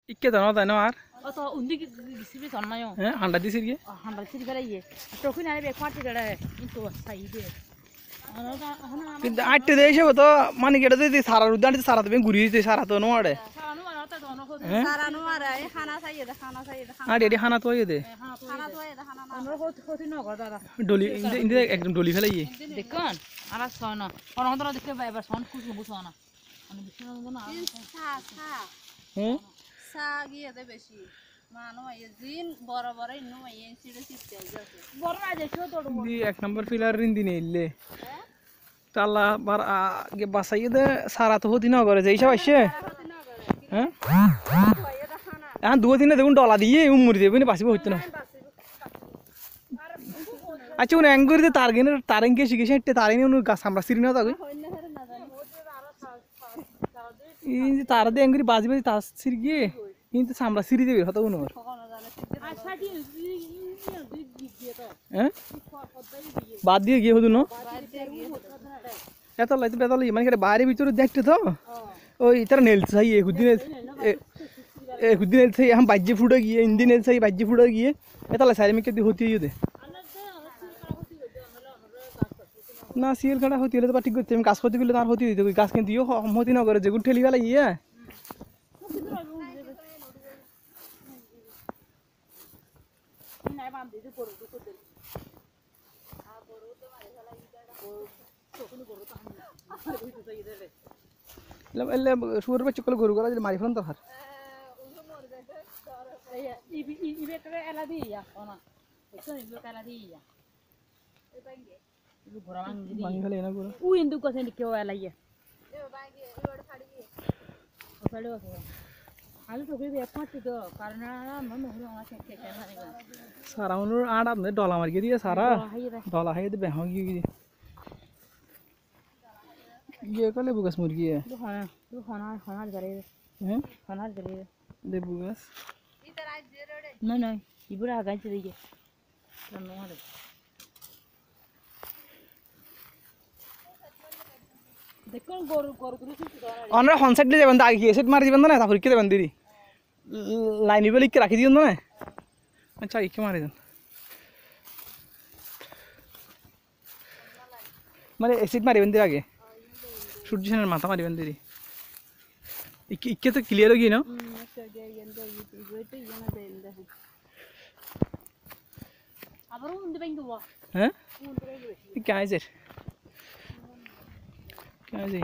Ikke ta noe av denne her. Altså, undi gisibli sånn jo. Handa di sirge. Handa sirgala iye. Tokun ari be kwati gada into saide. কিন্তু আটটে দেশে হতো মানে কেটে দিতে সারা উদ্যান সারা তুমি ঘুরিয়ে দিতে সারা তো নোয়াড়ে Saranu ara ta dono ko. Saranu ara e khana saide khana আর এটি খানা তো দে khana to e khana na Ono ko no gada. Dolly ইন্দে একদম ডলি ফেলাই Dekon ara sono. Ono hodro dekle ba ebar son kusu busona. Ani bishna no na. হুম sa giye de beshi mano e jin boro boro inno e sire sitte jase Boro aje sho todu. দি এক নম্বর filler রিন্দি নেইলে তালা বার আগে বাসাইয়ে দে সারা তো হতি না করে যেই সব আসে হ্যাঁ এখন দুই দিনে দেখুন ডলা দিয়ে উমরি দেবে না বাসিব হইতো না আচ্ছা উনি অ্যাঙ্গুরি দে তার গেনে তার এঙ্গে শিখেছে একটা তার এনে উনি গাছ আমরা সিরি না তাকে এই যে তার দে অ্যাঙ্গুরি বাজি বাজি তার সিরি গিয়ে কিন্তু আমরা সিরি দেবে হতো উনি Asadi হ্যাঁ বাদ দিয়ে গিয়ে হতো না এত লাইতে বেতাল মানে কেটে বাইরে ভিতরে দেখতে তো ওই তারা নেলছে সাই একুদিন নেলছে এখন বাজ্যে ফুটে গিয়ে ইন্দি নেলছে বাজ্যে ফুটে গিয়ে এত লাই সাইড মেকে হতে ইয়ে না সিএল খাটা হতে হলে তো ঠিক করতে আমি গাছ করতে গেলে তার হতে দিতে গাছ কিন্তু ইয়ে হতি না করে যেগুলো ঠেলি ফেলা ইয়ে শুয়ার বাচ্চা কলে গরু গলা মারি ফেলাম তো হার ibe kare ala di ya ona. Itu ibe kala di ya. Ibu goraman di. বাঙ্গালে না গরু U indu ko sen dikyo ala ya. e bangi e word khadi e Osale oso. Alu to be ekmati to karna mano holo ona se ke kana ni. সারা অনুর আট আপনি ডলা মারি দিয়ে সারা ডলা high দে বেহ গিয়ে গিয়ে কলে বুগাস মুরগি Du hona gare. হ্যাঁ Hona gare. They বুগাস itar aj de rode No no. Ibura ga chiri ge. No hade. Dekon goru kuru si to na. আমরা হনসাইড দিয়ে যাবেন আগে সেট মারি দিবেন না তারপর কি দেবেন দিদি লাইনি বলে কি রাখি দিবেন না আচ্ছা কি মারি দেন মানে এসিড মারিবেন দিদি আগে সূর্য সেনের মাথা মারিবেন দিদি ইকে তো ক্লিয়ার হয়ে গিয়ে না Abaru unde bengu wa. হ্যাঁ কে আইজের কে আইজে